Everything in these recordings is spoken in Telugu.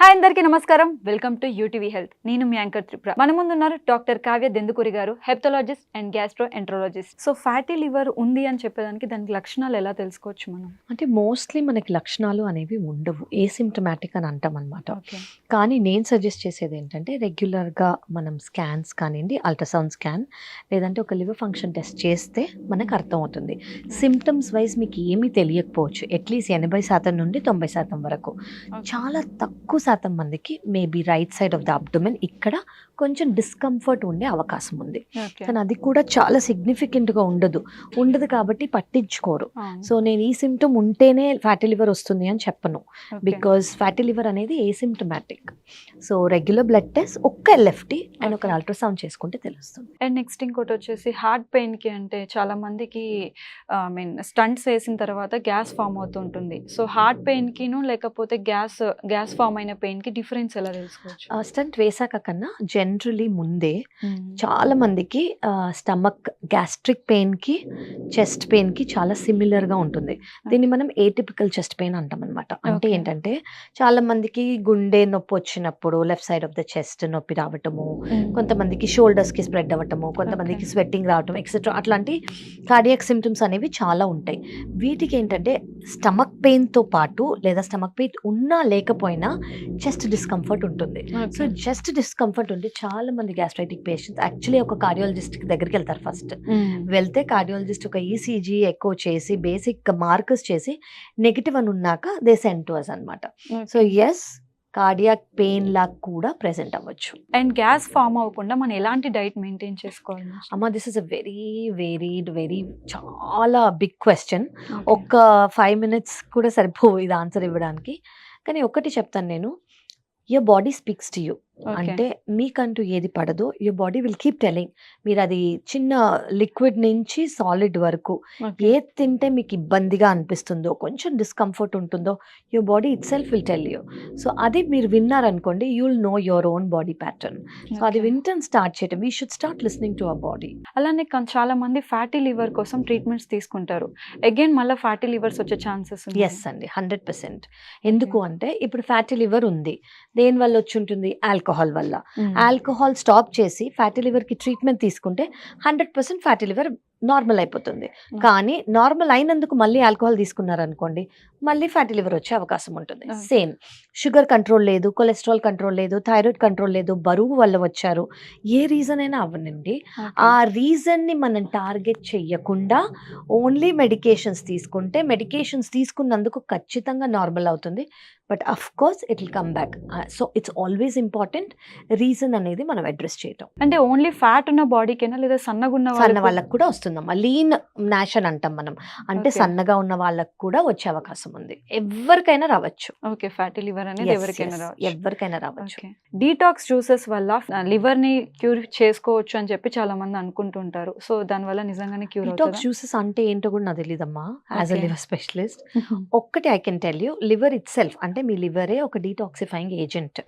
హాయ్ అందరికీ నమస్కారం. Welcome to UTV health. నేను మీ యాంకర్ త్రిపుర. మన ముందు ఉన్నారు డాక్టర్ కావ్య దెందుకూరి గారు, hepatologist and gastroenterologist. So fatty liver ఉంది అని చెప్పేదానికి దానికి లక్షణాలు ఎలా తెలుసుకోవచ్చు మనం? అంటే మోస్ట్లీ మనకి లక్షణాలు అనేవి ఉండవు, ఏసిమ్టమాటిక్ అని అంటాం అనమాట. ఓకే. కానీ నేను సజెస్ట్ చేసేది ఏంటంటే రెగ్యులర్గా మనం స్కాన్స్ కానివ్వండి, అల్ట్రాసౌండ్ స్కాన్ లేదంటే ఒక లివర్ ఫంక్షన్ టెస్ట్ చేస్తే మనకు అర్థమవుతుంది. సిమ్టమ్స్ వైజ్ మీకు ఏమీ తెలియకపోవచ్చు, అట్లీస్ట్ 80% నుండి 90% వరకు. చాలా తక్కువ శాతం మందికి maybe right side of the abdomen ఇక్కడ కొంచెం డిస్కంఫర్ట్ ఉండే అవకాశం ఉంది. కానీ అది కూడా చాలా సిగ్నిఫికెంట్గా ఉండదు కాబట్టి పట్టించుకోరు. సో నేను ఈ సిమ్టమ్ ఉంటేనే ఫ్యాటీ లివర్ వస్తుంది అని చెప్పను, బికాజ్ ఫ్యాటీ లివర్ అనేది asymptomatic. So regular blood test, ఒక్క ఎల్ఎఫ్టి అండ్ ఒక అల్ట్రాసౌండ్ చేసుకుంటే తెలుస్తుంది. అండ్ నెక్స్ట్ ఇంకోటి వచ్చేసి హార్ట్ పెయిన్కి, అంటే చాలా మందికి స్టంట్స్ వేసిన తర్వాత గ్యాస్ ఫామ్ అవుతుంటుంది. సో హార్ట్ పెయిన్కిను లేకపోతే గ్యాస్ ఫామ్ అయిన పెయిన్కి డిఫరెన్స్ ఎలా తెలుసుకోవచ్చు? స్టంట్ వేసాక కన్నా జనరలీ ముందే చాలా మందికి స్టమక్ గ్యాస్ట్రిక్ పెయిన్కి చెస్ట్ పెయిన్కి చాలా సిమిలర్గా ఉంటుంది. దీన్ని మనం ఏటిపికల్ చెస్ట్ పెయిన్ అంటాం అనమాట. అంటే ఏంటంటే చాలా మందికి గుండె నొప్పి వచ్చినప్పుడు left side of the chest నొప్పి రావటము, కొంతమందికి షోల్డర్స్కి స్ప్రెడ్ అవ్వటము, కొంతమందికి స్వెట్టింగ్ రావటం ఎక్సెట్రా, అట్లాంటి కార్డియాక్ సిమ్టమ్స్ అనేవి చాలా ఉంటాయి. వీటికి ఏంటంటే స్టమక్ పెయిన్తో పాటు లేదా స్టమక్ పెయిన్ ఉన్నా లేకపోయినా చెస్ట్ డిస్కంఫర్ట్ ఉంటుంది. సో చెస్ట్ డిస్కంఫర్ట్ ఉంటే చాలా మంది గ్యాస్ట్రైటిక్ పేషెంట్స్ యాక్చువల్లీ ఒక కార్డియాలజిస్ట్ దగ్గరికి వెళ్తారు. ఫస్ట్ వెళ్తే కార్డియాలజిస్ట్ ఒక ఈసీజీ ఎకో చేసి బేసిక్ మార్కర్స్ చేసి నెగిటివ్ అని ఉన్నాక దే సెండ్ టు అస్ అనమాట. సో ఎస్, కార్డియాక్ పెయిన్ లాగా కూడా ప్రెసెంట్ అవ్వచ్చు. అండ్ గ్యాస్ ఫామ్ అవ్వకుండా మనం ఎలాంటి డైట్ మెయింటైన్ చేసుకోవాలి? అమ్మ, దిస్ ఇస్ అ వెరీ చాలా బిగ్ క్వశ్చన్. ఒక 5 minutes కూడా సరిపోవు ఇది ఆన్సర్ ఇవ్వడానికి. కానీ ఒక్కటి చెప్తాను నేను, your body speaks to you. అంటే మీకంటూ ఏది పడదో your body will keep telling. మీరు అది చిన్న లిక్విడ్ నుంచి సాలిడ్ వరకు ఏది తింటే మీకు ఇబ్బందిగా అనిపిస్తుందో, కొంచెం డిస్కంఫర్ట్ ఉంటుందో, your body itself will tell you. So అది మీరు విన్నారనుకోండి, you will know your own body pattern. So అది వింటర్న్ స్టార్ట్ చేయటం, we should start listening to our body. అలానే చాలా మంది ఫ్యాటీ లివర్ కోసం ట్రీట్మెంట్స్ తీసుకుంటారు. అగైన్ మళ్ళీ ఫ్యాటీ లివర్స్ వచ్చే ఛాన్సెస్? ఎస్ అండి, 100%. ఎందుకు అంటే ఇప్పుడు ఫ్యాటీ లివర్ ఉంది, దేని వల్ల వచ్చి ఉంటుంది? ఆల్కహాల్ వల్ల. ఆల్కహాల్ స్టాప్ చేసి ఫ్యాటీ లివర్ కి ట్రీట్మెంట్ తీసుకుంటే 100% ఫ్యాటీ లివర్ నార్మల్ అయిపోతుంది. కానీ నార్మల్ అయినందుకు మళ్ళీ ఆల్కహాల్ తీసుకున్నారనుకోండి, మళ్ళీ ఫ్యాటీ లివర్ వచ్చే అవకాశం ఉంటుంది. సేమ్ షుగర్ కంట్రోల్ లేదు, కొలెస్ట్రాల్ కంట్రోల్ లేదు, థైరాయిడ్ కంట్రోల్ లేదు, బరువు వల్ల వచ్చారు, ఏ రీజన్ అయినా అవ్వనండి, ఆ రీజన్ని మనం టార్గెట్ చెయ్యకుండా ఓన్లీ మెడికేషన్స్ తీసుకుంటే, మెడికేషన్స్ తీసుకున్నందుకు ఖచ్చితంగా నార్మల్ అవుతుంది. But of course it will come back. So it's always important reason అనేది మనం అడ్రస్ చేయటం. అంటే ఓన్లీ ఫ్యాట్ ఉన్న బాడీకేనా లేదా సన్నగా ఉన్న వాళ్ళకి కూడా వస్తుందమ్మా. లీన్ నాష్ అని అంటాం మనం, అంటే సన్నగా ఉన్న వాళ్ళకి కూడా వచ్చే అవకాశం ఉంది. ఎవరికైనా రావచ్చు. ఓకే, ఫ్యాటీ లివర్ అనేది ఎవరికైనా రావచ్చు. డీటాక్స్ జ్యూసెస్ వల్ల లివర్ ని క్యూర్ చేసుకోవచ్చు అని చెప్పి చాలా మంది అనుకుంటుంటారు. సో దాని వల్ల నిజంగానే క్యూర్ అవుతుందా? డీటాక్స్ జ్యూసెస్ అంటే ఏంటో కూడా నాకు తెలియదమ్మా, యాజ్ అ లివర్ స్పెషలిస్ట్. ఒక్కటి I can tell you, liver it self అంటే మీ లివరే ఒక డీటాక్సిఫైయింగ్ ఏజెంట్.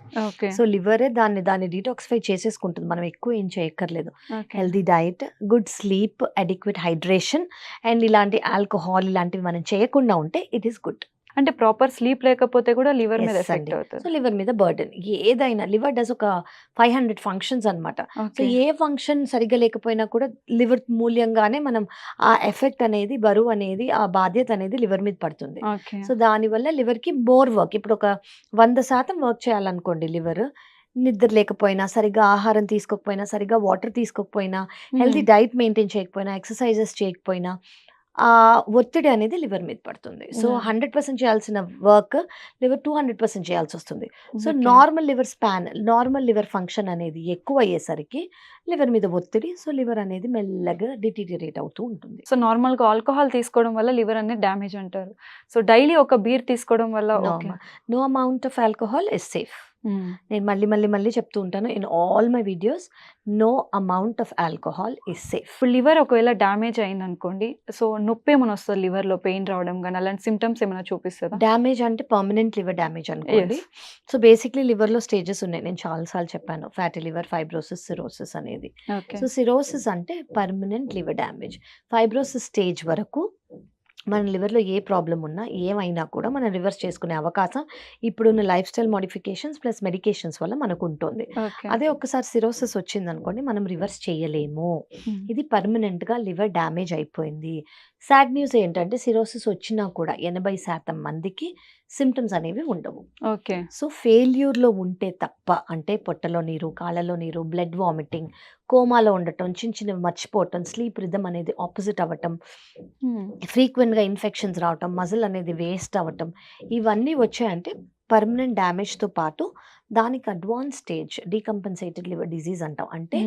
సో లివరే దాన్ని డీటాక్సిఫై చేసేసుకుంటుంది, మనం ఎక్కువ ఏం చేయక్కర్లేదు. Healthy diet, good sleep, adequate hydration and ఇలాంటి ఆల్కహాల్ ఇలాంటివి మనం చేయకుండా ఉంటే ఇట్ ఈస్ గుడ్. అంటే ప్రాపర్ స్లీప్ లేకపోతే కూడా లివర్ మీద ఎఫెక్ట్ అవుతుంది. సో లివర్ మీద బర్డెన్ ఏదైనా, లివర్ డస్ ఒక 500 ఫంక్షన్స్ అనమాట. సో ఏ ఫంక్షన్ సరిగ్గా లేకపోయినా కూడా లివర్ మూల్యంగానే మనం ఆ ఎఫెక్ట్ అనేది, బరువు అనేది, ఆ బాధ్యత అనేది లివర్ మీద పడుతుంది. సో దానివల్ల లివర్ కి మోర్ వర్క్. ఇప్పుడు ఒక 100% వర్క్ చేయాలనుకోండి లివర్, నిద్ర లేకపోయినా, సరిగ్గా ఆహారం తీసుకోకపోయినా, సరిగ్గా వాటర్ తీసుకోకపోయినా, హెల్తీ డైట్ మెయింటైన్ చేయకపోయినా, ఎక్సర్సైజెస్ చేయకపోయినా, ఆ ఒత్తిడి అనేది లివర్ మీద పడుతుంది. సో 100% చేయాల్సిన వర్క్ లివర్ 200% చేయాల్సి వస్తుంది. So normal liver span, normal liver function అనేది ఎక్కువ అయ్యేసరికి లివర్ మీద ఒత్తిడి, సో లివర్ అనేది మెల్లగా డిటీరియరేట్ అవుతూ ఉంటుంది. సో నార్మల్గా ఆల్కహాల్ తీసుకోవడం వల్ల లివర్ అనేది డ్యామేజ్ అంటారు. సో డైలీ ఒక బీర్ తీసుకోవడం వల్ల no amount of alcohol is safe. నేను మళ్ళీ చెప్తూ ఉంటాను in all my videos, no amount of alcohol is safe. ఇప్పుడు లివర్ ఒకవేళ డ్యామేజ్ అయింది అనుకోండి, సో నొప్పి ఏమైనా వస్తుంది లివర్ లో, పెయిన్ రావడం కానీ అలాంటి సిమ్టమ్స్ ఏమైనా చూపిస్తుందా? డ్యామేజ్ అంటే పర్మనెంట్ లివర్ డ్యామేజ్ అనుకోండి. సో బేసిక్లీ లివర్ లో స్టేజెస్ ఉన్నాయి, నేను చాలాసార్లు చెప్పాను, ఫ్యాటీ లివర్, ఫైబ్రోసిస్, సిరోసిస్ అనేది. సో సిరోసిస్ అంటే permanent liver damage. Fibrosis stage వరకు మన లివర్లో ఏ ప్రాబ్లం ఉన్నా ఏమైనా కూడా మనం రివర్స్ చేసుకునే అవకాశం ఇప్పుడున్న life style modifications plus medications వల్ల మనకు ఉంటుంది. ఓకే. అదే ఒక్కసారి సిరోసిస్ వచ్చిందనుకోండి మనం రివర్స్ చేయలేము. ఇది పర్మనెంట్గా లివర్ డ్యామేజ్ అయిపోయింది. సాడ్ న్యూస్ ఏంటంటే సిరోసిస్ వచ్చినా కూడా 80% మందికి సిమ్టమ్స్ అనేవి ఉండవు. ఓకే. సో ఫెయిల్యూర్లో ఉంటే తప్ప, అంటే పొట్టలో నీరు, కాళ్ళలో నీరు, బ్లడ్ వామిటింగ్, కోమాలో ఉండటం, చిన్న చిన్నవి మర్చిపోవటం, స్లీప్ రిథమ్ అనేది ఆపోజిట్ అవ్వటం, ఫ్రీక్వెంట్గా ఇన్ఫెక్షన్స్ రావటం, మజిల్ అనేది వేస్ట్ అవ్వటం, ఇవన్నీ వచ్చాయంటే పర్మనెంట్ డ్యామేజ్తో పాటు దానికి advance stage decompensated liver disease అంటాం. అంటే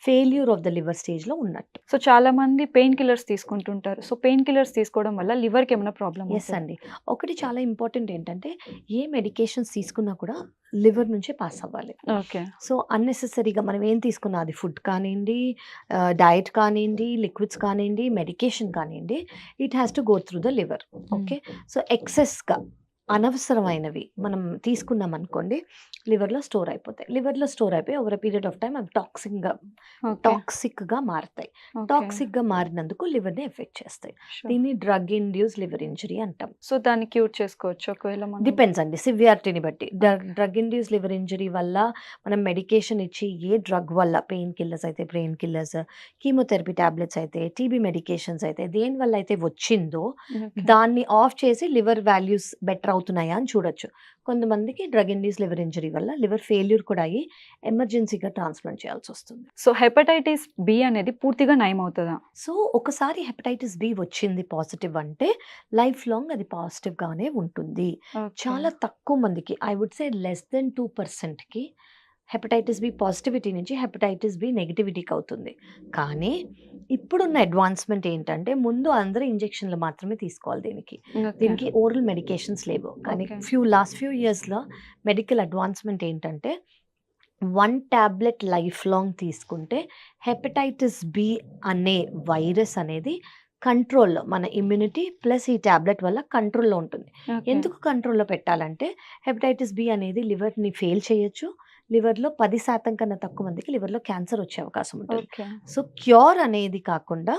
ఫెయిల్యూర్ ఆఫ్ ద లివర్ స్టేజ్లో ఉన్నట్టు. సో చాలా మంది పెయిన్ కిల్లర్స్ తీసుకుంటుంటారు. సో పెయిన్ కిల్లర్స్ తీసుకోవడం వల్ల లివర్కి ఏమైనా ప్రాబ్లమ్? ఎస్ అండి. ఒకటి చాలా ఇంపార్టెంట్ ఏంటంటే ఏ మెడికేషన్స్ తీసుకున్నా కూడా లివర్ నుంచే పాస్ అవ్వాలి. ఓకే. సో అన్నెసెసరీగా మనం ఏం తీసుకున్నా, అది ఫుడ్ కానివ్వండి, డయట్ కానివ్వండి, లిక్విడ్స్ కానివ్వండి, మెడికేషన్ కానివ్వండి, it has to go through the liver. Okay. So ఎక్సెస్గా అనవసరమైనవి మనం తీసుకున్నాం అనుకోండి లివర్లో స్టోర్ అయిపోతాయి. లివర్లో స్టోర్ అయిపోయి ఓవర్ పీరియడ్ ఆఫ్ టైం అవి టాక్సిక్గా మారుతాయి. టాక్సిక్గా మారినందుకు లివర్ని ఎఫెక్ట్ చేస్తాయి. దీన్ని డ్రగ్ ఇండ్యూస్ లివర్ ఇంజరీ అంటాం. సో దాన్ని క్యూర్ చేసుకోవచ్చు ఒకవేళ డిపెండ్స్ అండి సివియారిటీని బట్టి. డ్రగ్ ఇండ్యూస్ లివర్ ఇంజరీ వల్ల మనం మెడికేషన్ ఇచ్చి, ఏ డ్రగ్ వల్ల, పెయిన్ కిల్లర్స్ అయితే పెయిన్ కిల్లర్స్, కీమోథెరపీ టాబ్లెట్స్ అయితే, టీబీ మెడికేషన్స్ అయితే, దేని వల్ల అయితే వచ్చిందో దాన్ని ఆఫ్ చేసి లివర్ వాల్యూస్ బెటర్ అవుతున్నాయా అని చూడొచ్చు. కొంతమందికి డ్రగ్ ఇండ్యూస్ లివర్ ఇంజరీ వల్ల లివర్ ఫెయిల్యూర్ కూడా అయ్యి ఎమర్జెన్సీగా ట్రాన్స్ప్లాంట్ చేయాల్సి వస్తుంది. సో హెపటైటిస్ బి అనేది పూర్తిగా నయం అవుతుందా? సో ఒకసారి హెపటైటిస్ బి వచ్చింది పాజిటివ్ అంటే లైఫ్ లాంగ్ అది పాజిటివ్గానే ఉంటుంది. చాలా తక్కువ మందికి, I would say less than 2%కి హెపటైటిస్ బి పాజిటివిటీ నుంచి హెపటైటిస్ బి నెగిటివిటీకి అవుతుంది. కానీ ఇప్పుడున్న అడ్వాన్స్మెంట్ ఏంటంటే ముందు అందరూ ఇంజెక్షన్లు మాత్రమే తీసుకోవాలి. దీనికి ఓరల్ మెడికేషన్స్ లేవు. కానీ లాస్ట్ ఫ్యూ ఇయర్స్లో మెడికల్ అడ్వాన్స్మెంట్ ఏంటంటే 1 టాబ్లెట్ లైఫ్ లాంగ్ తీసుకుంటే హెపటైటిస్ బి అనే వైరస్ అనేది కంట్రోల్లో, మన ఇమ్యూనిటీ ప్లస్ ఈ టాబ్లెట్ వల్ల కంట్రోల్లో ఉంటుంది. ఎందుకు కంట్రోల్లో పెట్టాలంటే హెపటైటిస్ బి అనేది లివర్ని ఫెయిల్ చేయొచ్చు. లివర్లో 10% కన్నా తక్కువ మందికి లివర్లో క్యాన్సర్ వచ్చే అవకాశం ఉంటుంది. సో క్యూర్ అనేది కాకుండా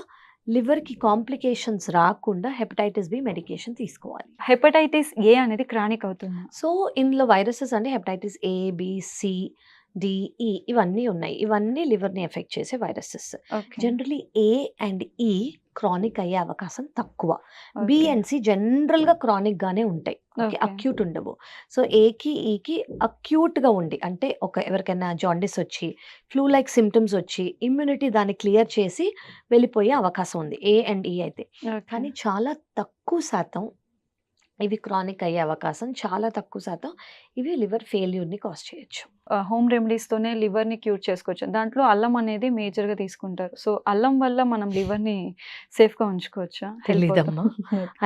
లివర్కి కాంప్లికేషన్స్ రాకుండా హెపటైటిస్ బి మెడికేషన్ తీసుకోవాలి. హెపటైటిస్ ఏ అనేది క్రానిక్ అవుతుంది. సో ఇందులో వైరసెస్ అంటే hepatitis A, B, C, D, E ఇవన్నీ ఉన్నాయి. ఇవన్నీ లివర్ని ఎఫెక్ట్ చేసే viruses. Generally A and E chronic అయ్యే అవకాశం తక్కువ. బి అండ్ సి జనరల్గా క్రానిక్గానే ఉంటాయి, అక్యూట్ ఉండవు. సో ఏకి ఈకి అక్యూట్గా ఉండి, అంటే ఎవరికైనా జాండిస్ వచ్చి ఫ్లూ లైక్ సిమ్టమ్స్ వచ్చి ఇమ్యూనిటీ దాన్ని క్లియర్ చేసి వెళ్ళిపోయే అవకాశం ఉంది ఏ అండ్ ఈ అయితే. కానీ చాలా తక్కువ శాతం ఇవి క్రానిక్ అయ్యే అవకాశం, చాలా తక్కువ శాతం ఇవి లివర్ ఫెయిల్యూర్ని కాజ్ చేయొచ్చు. హోమ్ రెమెడీస్తోనే లివర్ని క్యూర్ చేసుకోవచ్చు. దాంట్లో అల్లం అనేది మేజర్గా తీసుకుంటారు. సో అల్లం వల్ల మనం లివర్ని సేఫ్గా ఉంచుకోవచ్చా? తెలీదమ్మా,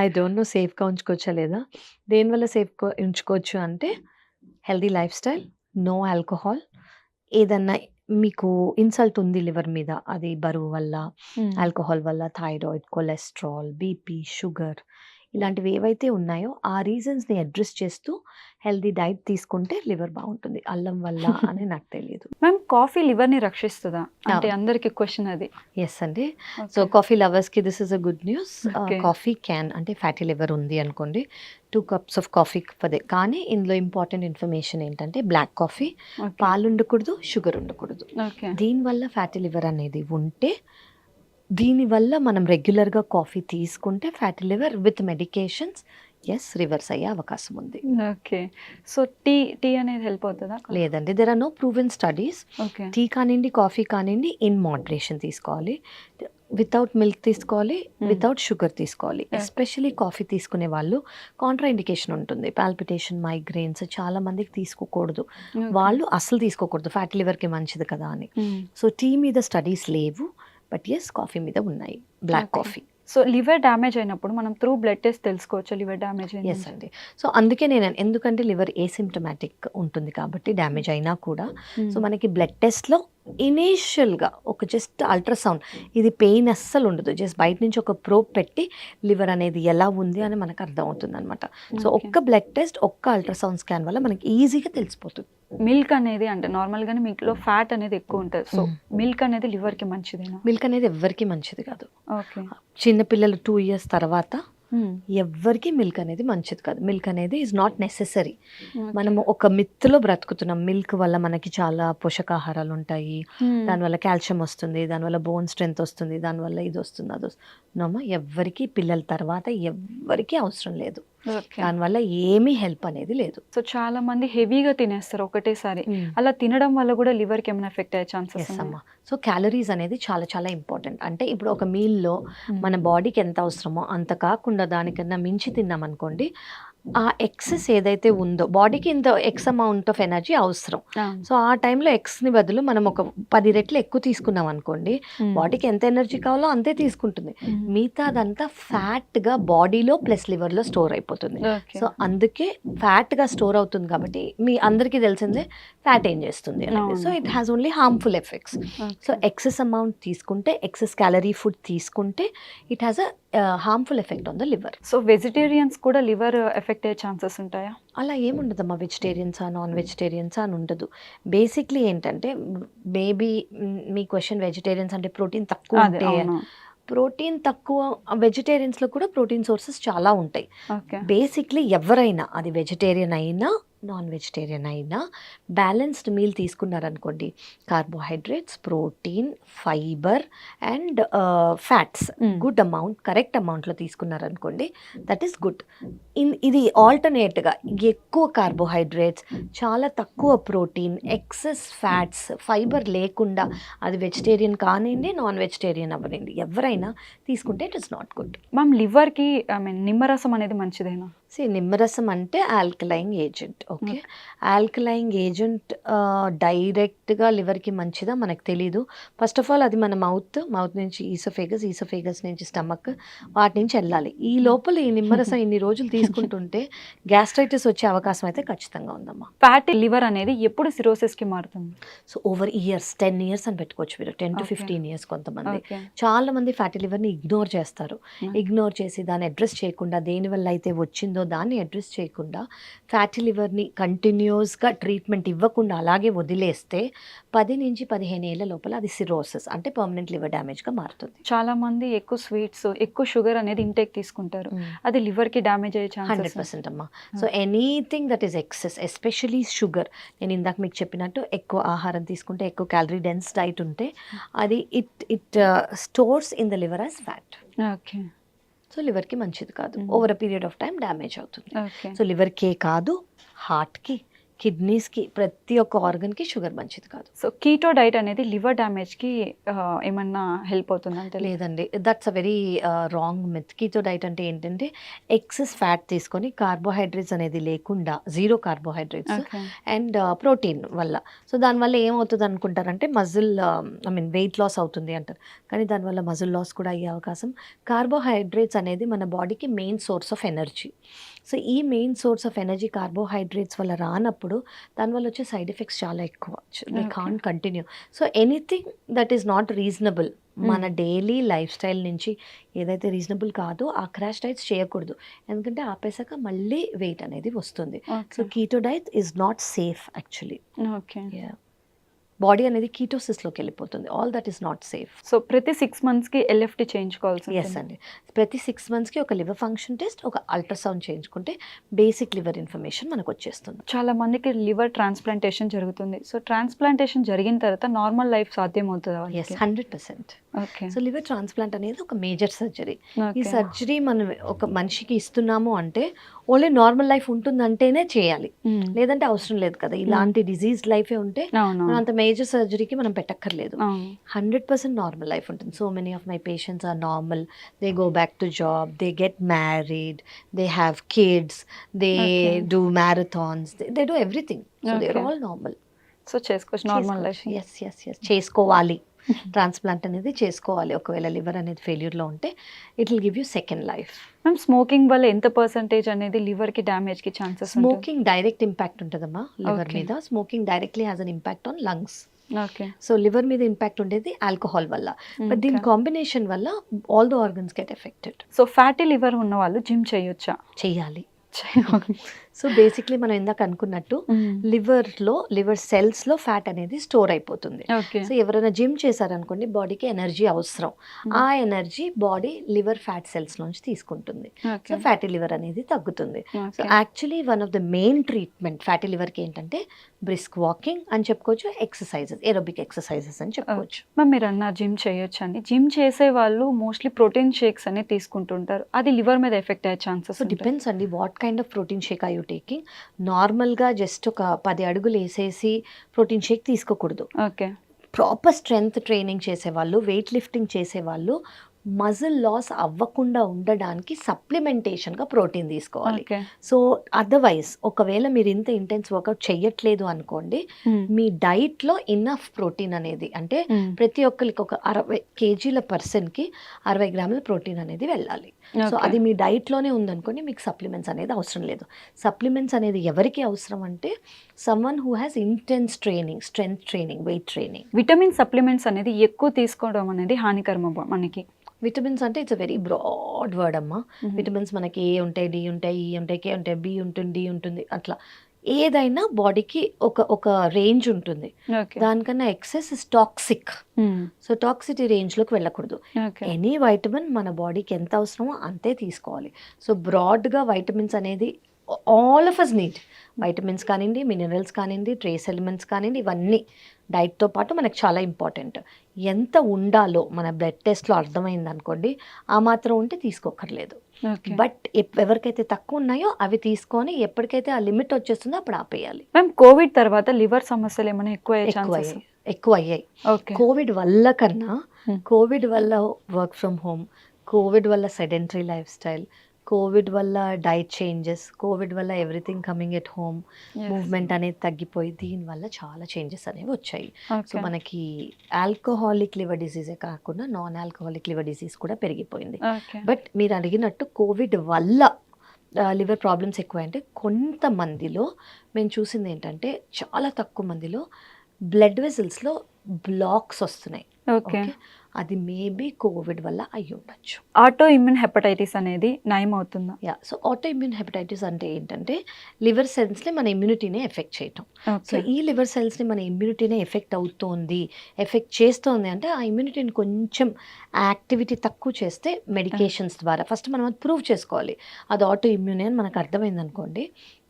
ఐ డోంట్ నో సేఫ్గా ఉంచుకోవచ్చా లేదా. దేనివల్ల సేఫ్గా ఉంచుకోవచ్చు అంటే healthy lifestyle, no alcohol, ఏదన్నా మీకు ఇన్సల్ట్ ఉంది లివర్ మీద, అది బరువు వల్ల, ఆల్కహాల్ వల్ల, థైరాయిడ్, కొలెస్ట్రాల్, బీపీ, షుగర్, ఇలాంటివి ఏవైతే ఉన్నాయో ఆ రీజన్స్ని అడ్రస్ చేస్తూ హెల్దీ డైట్ తీసుకుంటే లివర్ బాగుంటుంది. అల్లం వల్ల అని నాకు తెలియదు. మ్యామ్ కాఫీ లివర్ని రక్షిస్తుందా అంటే అందరికి క్వశ్చన్ అది. ఎస్ అండి. సో కాఫీ లవర్స్కి this is a good news. Coffee can అంటే ఫ్యాటీ లివర్ ఉంది అనుకోండి, 2 cups ఆఫ్ కాఫీ పదే. కానీ ఇందులో ఇంపార్టెంట్ ఇన్ఫర్మేషన్ ఏంటంటే బ్లాక్ కాఫీ, పాలు ఉండకూడదు, షుగర్ ఉండకూడదు. దీనివల్ల ఫ్యాటీ లివర్ అనేది ఉంటే, దీనివల్ల మనం రెగ్యులర్గా కాఫీ తీసుకుంటే fatty liver with medications reverse అయ్యే అవకాశం ఉంది. ఓకే. సో టీ అనేది హెల్ప్ అవుతుందా? లేదండి, there are no proven studies. Tea కానివ్వండి, కాఫీ కానివ్వండి, ఇన్ మోడరేషన్ తీసుకోవాలి. వితౌట్ మిల్క్ తీసుకోవాలి, వితౌట్ షుగర్ తీసుకోవాలి. ఎస్పెషలీ కాఫీ తీసుకునే వాళ్ళు కాంట్రా ఇండికేషన్ ఉంటుంది, పాల్పిటేషన్, మైగ్రెయిన్స్, చాలా మందికి తీసుకోకూడదు. వాళ్ళు అసలు తీసుకోకూడదు, ఫ్యాటీ లివర్కి మంచిది కదా అని. సో టీ మీద స్టడీస్ లేవు, బట్ కాఫీ మీద ఉన్నాయి, black coffee. So liver damage అయినప్పుడు మనం త్రూ బ్లడ్ టెస్ట్ తెలుసుకోవచ్చు లివర్ డ్యామేజ్ అయింది? ఎస్ అండి. సో అందుకే ఎందుకంటే లివర్ ఏసిమ్టమాటిక్ ఉంటుంది కాబట్టి డ్యామేజ్ అయినా కూడా, సో మనకి బ్లడ్ టెస్ట్లో ఇనీషియల్గా ఒక జస్ట్ అల్ట్రాసౌండ్, ఇది పెయిన్ అస్సలు ఉండదు, జస్ట్ బయట నుంచి ఒక ప్రోబ్ పెట్టి లివర్ అనేది ఎలా ఉంది అని మనకు అర్థమవుతుంది అనమాట. సో ఒక్క బ్లడ్ టెస్ట్, ఒక్క అల్ట్రాసౌండ్ స్కాన్ వల్ల మనకి ఈజీగా తెలిసిపోతుంది. మిల్క్ అనేది అంటే నార్మల్గానే మీలో ఫ్యాట్ అనేది ఎక్కువ ఉంటుంది. సో మిల్క్ అనేది లివర్కి మంచిదేనా? మిల్క్ అనేది ఎవరికి మంచిది కాదు. ఓకే. చిన్నపిల్లలు 2 years తర్వాత ఎవ్వరికి మిల్క్ అనేది మంచిది కాదు. మిల్క్ అనేది ఈజ్ నాట్ నెసెసరీ. మనము ఒక మిత్తులో బ్రతుకుతున్నాం. మిల్క్ వల్ల మనకి చాలా పోషకాహారాలు ఉంటాయి, దానివల్ల కాల్షియం వస్తుంది, దానివల్ల బోన్ స్ట్రెంత్ వస్తుంది, దానివల్ల ఇది వస్తుంది అది వస్తుంది. ఎవ్వరికి పిల్లల తర్వాత ఎవ్వరికి అవసరం లేదు, దానివల్ల ఏమీ హెల్ప్ అనేది లేదు. సో చాలా మంది హెవీగా తినేస్తారు ఒకటేసారి, అలా తినడం వల్ల కూడా లివర్ కి ఏమైనా ఎఫెక్ట్ అయ్యే ఛాన్సెస్ అమ్మా. సో క్యాలరీస్ అనేది చాలా చాలా ఇంపార్టెంట్. అంటే ఇప్పుడు ఒక మీల్లో మన బాడీకి ఎంత అవసరమో అంత కాకుండా దానికన్నా మించి తిన్నాం అనుకోండి, ఆ ఎక్సెస్ ఏదైతే ఉందో బాడీకి ఇంత ఎక్స్ అమౌంట్ ఆఫ్ ఎనర్జీ అవసరం. సో ఆ టైంలో ఎక్స్ని బదులు మనం ఒక 10 రెట్లు ఎక్కువ తీసుకున్నాం అనుకోండి, బాడీకి ఎంత ఎనర్జీ కావాలో అంతే తీసుకుంటుంది. మిగతాదంతా ఫ్యాట్గా బాడీలో ప్లస్ లివర్లో స్టోర్ అయిపోతుంది. సో అందుకే ఫ్యాట్గా స్టోర్ అవుతుంది కాబట్టి మీ అందరికీ తెలిసిందే ఫ్యాట్ ఏం చేస్తుంది అనేది. So it has only harmful effects. So excess amount తీసుకుంటే, ఎక్సెస్ క్యాలరీ ఫుడ్ తీసుకుంటే it has a harmful effect on the liver. So vegetarians కూడా లివర్ ఎఫెక్ట్ అయ్యే ఛాన్సెస్ ఉంటాయా? అలా ఏముండదమ్మా, వెజిటేరియన్సా నాన్ వెజిటేరియన్సా అని ఉండదు. బేసిక్లీ ఏంటంటే మేబీ మీ క్వశ్చన్ వెజిటేరియన్స్ అంటే ప్రోటీన్ తక్కువ ఉంటే, ప్రోటీన్ తక్కువ వెజిటేరియన్స్లో కూడా ప్రోటీన్ సోర్సెస్ చాలా ఉంటాయి. బేసిక్లీ ఎవరైనా అది వెజిటేరియన్ అయినా నాన్ వెజిటేరియన్ అయినా బ్యాలెన్స్డ్ మీల్ తీసుకున్నారనుకోండి, carbohydrates, protein, fibre and fats good amount, correct అమౌంట్లో తీసుకున్నారనుకోండి, దట్ ఈస్ గుడ్. ఇది ఆల్టర్నేట్గా ఎక్కువ కార్బోహైడ్రేట్స్, చాలా తక్కువ ప్రోటీన్, ఎక్సెస్ ఫ్యాట్స్, ఫైబర్ లేకుండా అది వెజిటేరియన్ కానివ్వండి నాన్ వెజిటేరియన్ అవ్వనండి ఎవరైనా తీసుకుంటే it is not good. Ma'am లివర్కి నిమ్మరసం అనేది మంచిదేనా? నిమ్మరసం అంటే alkaline agent. Okay, alkaline agent డైరెక్ట్గా లివర్కి మంచిదా మనకు తెలీదు. ఫస్ట్ ఆఫ్ ఆల్ అది మన మౌత్ నుంచి ఈసోఫేగస్ నుంచి స్టమక్, వాటి నుంచి వెళ్ళాలి. ఈ లోపల ఈ నిమ్మరసం ఇన్ని రోజులు తీసుకుంటుంటే గ్యాస్ట్రైటిస్ వచ్చే అవకాశం అయితే ఖచ్చితంగా ఉందమ్మా. ఫ్యాటీ లివర్ అనేది ఎప్పుడు సిరోసిస్కి మారుతుంది? సో ఓవర్ ఇయర్స్ 10 years అని పెట్టుకోవచ్చు మీరు, 10 to 15 years. కొంతమంది చాలా మంది ఫ్యాటీ లివర్ని ఇగ్నోర్ చేస్తారు. ఇగ్నోర్ చేసి దాన్ని అడ్రస్ చేయకుండా, దేనివల్ల అయితే వచ్చిందో దాన్ని అడ్రస్ చేయకుండా ఫ్యాటీ లివర్ని కంటిన్యూస్గా ట్రీట్మెంట్ ఇవ్వకుండా అలాగే వదిలేస్తే 10 నుంచి 15 ఏళ్ల లోపల అది సిరోసిస్ అంటే పర్మనెంట్ లివర్ డ్యామేజ్గా మారుతుంది. చాలా మంది ఎక్కువ స్వీట్స్, ఎక్కువ షుగర్ అనేది ఇంటేక్ తీసుకుంటారు, అది లివర్కి డ్యామేజ్ అయ్యే ఛాన్స్ 100% అమ్మా. So anything that is excess, especially sugar, నేను ఇందాక మీకు చెప్పినట్టు ఎక్కువ ఆహారం తీసుకుంటే, ఎక్కువ క్యాలరీ డెన్స్ డైట్ ఉంటే అది it stores in the liver as fat. Okay, so లివర్కి మంచిది కాదు, over a period of time damage అవుతుంది. సో లివర్కే కాదు, హార్ట్కి, కిడ్నీస్కి, ప్రతి ఒక్క ఆర్గన్కి షుగర్ మంచిది కాదు. సో కీటో డైట్ అనేది లివర్ డ్యామేజ్కి ఏమన్నా హెల్ప్ అవుతుందంటే? లేదండి, that's a very wrong myth. Keto diet అంటే ఏంటంటే ఎక్సెస్ ఫ్యాట్ తీసుకొని కార్బోహైడ్రేట్స్ అనేది లేకుండా, జీరో కార్బోహైడ్రేట్స్ అండ్ ప్రోటీన్ వల్ల. సో దానివల్ల ఏమవుతుంది అనుకుంటారంటే మజిల్ వెయిట్ లాస్ అవుతుంది అంటారు, కానీ దానివల్ల మజిల్ లాస్ కూడా అయ్యే అవకాశం. కార్బోహైడ్రేట్స్ అనేది మన బాడీకి main source of energy. So ఈ main source of energy carbohydrates వల్ల రానప్పుడు దానివల్ల వచ్చే సైడ్ ఎఫెక్ట్స్ చాలా ఎక్కువ, they can't continue. So anything that is not reasonable, మన డైలీ లైఫ్ స్టైల్ నుంచి ఏదైతే రీజనబుల్ కాదో ఆ క్రాష్ డైట్స్ చేయకూడదు, ఎందుకంటే ఆపేసాక మళ్ళీ వెయిట్ అనేది వస్తుంది. So keto diet is not safe actually. Okay, body అనేది కీటోసిస్లోకి వెళ్ళిపోతుంది, all that is not safe. So ప్రతి 6 monthsకి ఎల్ఎఫ్టీ చేయించుకోవాల్సి? ఎస్ అండి, ప్రతి 6 monthsకి ఒక లివర్ ఫంక్షన్ టెస్ట్, ఒక అల్ట్రాసౌండ్ చేయించుకుంటే బేసిక్ లివర్ ఇన్ఫర్మేషన్ మనకు వచ్చేస్తుంది. చాలా మందికి లివర్ ట్రాన్స్ప్లాంటేషన్ జరుగుతుంది. సో ట్రాన్స్ప్లాంటేషన్ జరిగిన తర్వాత నార్మల్ లైఫ్ సాధ్యమవుతుందా? Yes, 100%. Okay, so liver transplant అనేది ఒక మేజర్ సర్జరీ. ఈ సర్జరీ మనం ఒక మనిషికి ఇస్తున్నాము అంటే ఓన్లీ నార్మల్ లైఫ్ ఉంటుందంటేనే చేయాలి, లేదంటే అవసరం లేదు కదా. ఇలాంటి డిజీజ్ లైఫే ఉంటే అంత మేజర్ సర్జరీకి మనం పెట్టక్కర్లేదు. 100% నార్మల్ లైఫ్ ఉంటుంది. So many of my patients are normal, they go back to job, they get married, they have kids, they do marathons, they do everything. So they are all normal. So చేసుకోవచ్చు normal life. Yes yes yes, చేసుకోవాలి. ట్రాన్స్ప్లాంట్ అనేది చేసుకోవాలి. ఒకవేళ లివర్ అనేది ఫెయిల్యూర్లో ఉంటే it will give you second life. Ma'am smoking వల్ల ఎంత పర్సెంటేజ్ అనేది లివర్కి డ్యామేజ్కి ఛాన్సెస్? స్మోకింగ్ డైరెక్ట్ ఇంపాక్ట్ ఉంటుందమ్మా లివర్ మీద. Smoking directly has an impact on lungs. Okay, so liver మీద ఇంపాక్ట్ ఉండేది ఆల్కహాల్ వల్ల, బట్ దీని కాంబినేషన్ వల్ల all the organs get affected. So fatty liver ఉన్న వాళ్ళు జిమ్ చేయొచ్చా? చేయాలి. సో బేసిక్లీ మనం ఇందాక అనుకున్నట్టు లివర్ సెల్స్ లో ఫ్యాట్ అనేది స్టోర్ అయిపోతుంది. ఓకే. సో ఎవరైనా జిమ్ చేశారనుకోండి, బాడీకి ఎనర్జీ అవసరం. ఆ energy body liver fat cells నుంచి తీసుకుంటుంది. సో ఫ్యాటీ లివర్ అనేది తగ్గుతుంది. So actually one of the main treatment fatty లివర్కి ఏంటంటే బ్రిస్క్ వాకింగ్ అని చెప్పుకోవచ్చు, ఎక్సర్సైజెస్, ఏరోబిక్ ఎక్సర్సైజెస్ అని చెప్పుకోవచ్చు. మ్యామ్ మీరు అన్నారు జిమ్ చేయొచ్చు అని. జిమ్ చేసే వాళ్ళు మోస్ట్లీ ప్రోటీన్ షేక్స్ అనేది తీసుకుంటుంటారు. అది లివర్ మీద ఎఫెక్ట్ అయ్యే ఛాన్సెస్. సో డిపెండ్స్ అండి, what kind of protein shake are you taking. నార్మల్గా జస్ట్ ఒక 10 అడుగులు వేసేసి ప్రోటీన్ షేక్ తీసుకోకూడదు. ఓకే. ప్రాపర్ స్ట్రెంగ్త్ ట్రైనింగ్ చేసేవాళ్ళు, వెయిట్ లిఫ్టింగ్ చేసేవాళ్ళు మజిల్ లాస్ అవ్వకుండా ఉండడానికి సప్లిమెంటేషన్గా ప్రోటీన్ తీసుకోవాలి. సో అదర్వైజ్ ఒకవేళ మీరు ఇంత ఇంటెన్స్ వర్కౌట్ చెయ్యట్లేదు అనుకోండి, మీ డైట్లో ఇన్నఫ్ ప్రోటీన్ అనేది, అంటే ప్రతి ఒక్కరికి ఒక 60 kg పర్సన్కి 60 గ్రాముల ప్రోటీన్ అనేది వెళ్ళాలి. సో అది మీ డైట్లోనే ఉందనుకోండి, మీకు సప్లిమెంట్స్ అనేది అవసరం లేదు. సప్లిమెంట్స్ అనేది ఎవరికి అవసరం అంటే someone who has intense training, strength training, weight training. Vitamin supplements అనేది ఎక్కువ తీసుకోవడం అనేది హానికరమా మనకి? విటమిన్స్ అంటే it's uh very broad word అమ్మా. విటమిన్స్ మనకి ఏ ఉంటాయి, డి ఉంటాయి, ఈ ఉంటాయి, కే ఉంటాయి, బి ఉంటుంది, డి ఉంటుంది, అట్లా ఏదైనా బాడీకి ఒక రేంజ్ ఉంటుంది. దానికన్నా excess is toxic. So toxicity రేంజ్లోకి వెళ్ళకూడదు. ఎనీ వైటమిన్ మన బాడీకి ఎంత అవసరమో అంతే తీసుకోవాలి. సో బ్రాడ్గా వైటమిన్స్ అనేది all of us need. Vitamins కానివ్వండి, మినరల్స్ కానివ్వండి, ట్రేస్ ఎలిమెంట్స్ కానివ్వండి, ఇవన్నీ డైట్తో పాటు మనకు చాలా ఇంపార్టెంట్. ఎంత ఉండాలో మన బ్లడ్ టెస్ట్లో అర్థమైంది అనుకోండి, ఆ మాత్రం ఉంటే తీసుకోకర్లేదు. బట్ ఎవరికైతే తక్కువ ఉన్నాయో అవి తీసుకొని ఎప్పటికైతే ఆ లిమిట్ వచ్చేస్తుందో అప్పుడు ఆపేయాలి. మ్యామ్ కోవిడ్ తర్వాత లివర్ సమస్యలు ఏమైనా ఎక్కువ అయ్యాయి. కోవిడ్ వల్ల కన్నా, కోవిడ్ వల్ల వర్క్ ఫ్రమ్ హోమ్, కోవిడ్ వల్ల సెడెంటరీ లైఫ్ స్టైల్, కోవిడ్ వల్ల డైట్ చేంజెస్, కోవిడ్ వల్ల everything coming at home, movement అనేది తగ్గిపోయి దీనివల్ల చాలా చేంజెస్ అనేవి వచ్చాయి. సో మనకి ఆల్కహాలిక్ లివర్ డిసీజే కాకుండా నాన్ ఆల్కహాలిక్ లివర్ డిసీజ్ కూడా పెరిగిపోయింది. బట్ మీరు అడిగినట్టు కోవిడ్ వల్ల లివర్ ప్రాబ్లమ్స్ ఎక్కువ అంటే కొంతమందిలో మేము చూసింది ఏంటంటే చాలా తక్కువ మందిలో బ్లడ్ వెసల్స్లో బ్లాక్స్ వస్తున్నాయి. ఓకే, అది మేబీ కోవిడ్ వల్ల అయ్యి ఉండొచ్చు. ఆటో ఇమ్యూన్ హెపటైటిస్ అనేది నయం అవుతుందా? సో ఆటో ఇమ్యూన్ హెపటైటిస్ అంటే ఏంటంటే లివర్ సెల్స్ని మన ఇమ్యూనిటీనే ఎఫెక్ట్ చేయటం. సో ఈ లివర్ సెల్స్ని మన ఇమ్యూనిటీనే ఎఫెక్ట్ చేస్తోంది అంటే ఆ ఇమ్యూనిటీని కొంచెం యాక్టివిటీ తక్కువ చేస్తే మెడికేషన్స్ ద్వారా ఫస్ట్ మనం అది ప్రూవ్ చేసుకోవాలి అది ఆటో ఇమ్యూన్ అని మనకు అర్థమైంది అనుకోండి,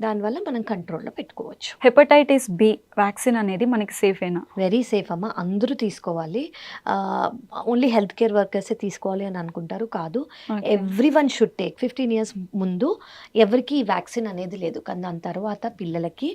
దానివల్ల మనం కంట్రోల్లో పెట్టుకోవచ్చు. హెపటైటిస్ బి వ్యాక్సిన్ అనేది మనకి సేఫేనా? వెరీ సేఫ్ అమ్మ, అందరూ తీసుకోవాలి. ఓన్లీ హెల్త్ కేర్ వర్కర్సే తీసుకోవాలి అని అనుకుంటారు, కాదు. Everyone should take. 15 years ముందు ఎవరికి ఈ వ్యాక్సిన్ అనేది లేదు, కానీ దాని తర్వాత పిల్లలకి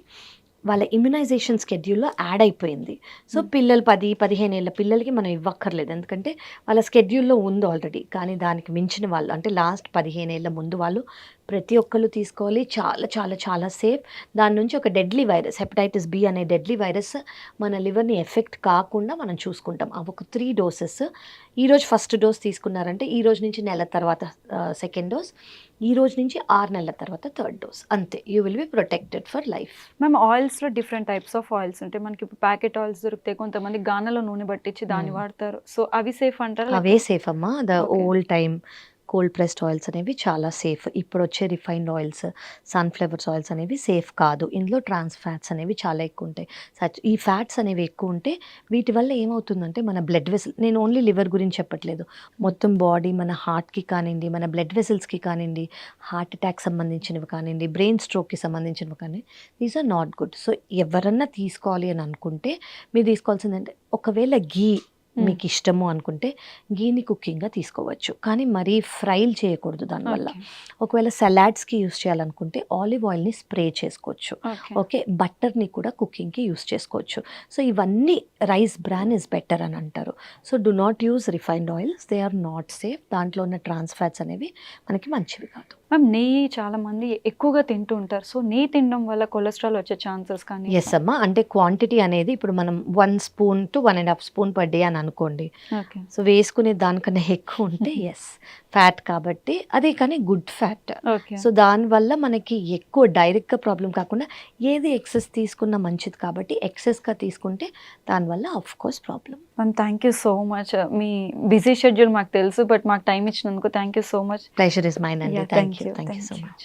వాళ్ళ ఇమ్యునైజేషన్ స్కెడ్యూల్లో యాడ్ అయిపోయింది. సో పిల్లలు 10-15 ఏళ్ళ పిల్లలకి మనం ఇవ్వక్కర్లేదు, ఎందుకంటే వాళ్ళ స్కెడ్యూల్లో ఉంది ఆల్రెడీ. కానీ దానికి మించిన వాళ్ళు అంటే లాస్ట్ 15 ఏళ్ళ ముందు వాళ్ళు ప్రతి ఒక్కళ్ళు తీసుకోవాలి. చాలా చాలా చాలా సేఫ్. దాని నుంచి ఒక డెడ్లీ వైరస్, హెపటైటిస్ బి అనే డెడ్లీ వైరస్ మన లివర్ని ఎఫెక్ట్ కాకుండా మనం చూసుకుంటాం. అవి ఒక 3 doses. ఈరోజు ఫస్ట్ డోస్ తీసుకున్నారంటే ఈ రోజు నుంచి నెల తర్వాత సెకండ్ డోస్, ఈ రోజు నుంచి 6 నెలల తర్వాత థర్డ్ డోస్, అంతే. You will be protected for life. మేము ఆయిల్స్లో డిఫరెంట్ టైప్స్ ఆఫ్ ఆయిల్స్ ఉంటాయి. మనకి ఇప్పుడు ప్యాకెట్ ఆయిల్స్ దొరుకుతాయి, కొంతమంది గానలో నూనె పట్టించి దాన్ని వాడతారు. సో అవి సేఫ్ అంటారు? అవే సేఫ్ అమ్మా. The old time cold pressed oils అనేవి చాలా సేఫ్. ఇప్పుడు వచ్చే రిఫైన్డ్ ఆయిల్స్, సన్ఫ్లవర్స్ ఆయిల్స్ అనేవి సేఫ్ కాదు. ఇందులో ట్రాన్స్ ఫ్యాట్స్ అనేవి చాలా ఎక్కువ ఉంటాయి. ఈ ఫ్యాట్స్ అనేవి ఎక్కువ ఉంటే వీటి వల్ల ఏమవుతుందంటే మన బ్లడ్ వెసల్, నేను ఓన్లీ లివర్ గురించి చెప్పట్లేదు, మొత్తం బాడీ, మన హార్ట్కి కానివ్వండి, మన బ్లడ్ వెసల్స్కి కానివ్వండి, హార్ట్ అటాక్ సంబంధించినవి కానివ్వండి, బ్రెయిన్ స్ట్రోక్కి సంబంధించినవి కానీ, these are not good. So ఎవరన్నా తీసుకోవాలి అని అనుకుంటే మీరు తీసుకోవాల్సిందంటే, ఒకవేళ గీ మీకు ఇష్టము అనుకుంటే గీని కుకింగ్గా తీసుకోవచ్చు, కానీ మరీ ఫ్రైల్ చేయకూడదు దానివల్ల. ఒకవేళ సలాడ్స్కి యూస్ చేయాలనుకుంటే ఆలివ్ ఆయిల్ని స్ప్రే చేసుకోవచ్చు. ఓకే, బటర్ని కూడా కుకింగ్కి యూస్ చేసుకోవచ్చు. సో ఇవన్నీ రైస్ బ్రాన్ ఇస్ బెటర్ అని అంటారు. So do not use refined oils, they are not safe. దాంట్లో ఉన్న ట్రాన్స్ ఫ్యాట్స్ అనేవి మనకి మంచివి కాదు. మ్యామ్ నెయ్యి చాలా మంది ఎక్కువగా తింటూ ఉంటారు. సో నెయ్యి తినడం వల్ల కొలెస్ట్రాల్ వచ్చే ఛాన్సెస్ కానీ? ఎస్ అమ్మా, అంటే క్వాంటిటీ అనేది ఇప్పుడు మనం 1 spoon to 1.5 spoon per day అని అనుకోండి. సో వేసుకునే దానికన్నా ఎక్కువ ఉంటే ఎస్ ఫ్యాట్ కాబట్టి అది, కానీ గుడ్ ఫ్యాట్. సో దానివల్ల మనకి ఎక్కువ డైరెక్ట్గా ప్రాబ్లం కాకుండా ఏది ఎక్సెస్ తీసుకున్నా మంచిది కాబట్టి ఎక్సెస్గా తీసుకుంటే దానివల్ల of course problem. Ma'am thank you so much. మీ బిజీ షెడ్యూల్ మాకు తెలుసు, బట్ మాకు టైం ఇచ్చినందుకు thank you so much. Pleasure is mine అండి. Thank you so much.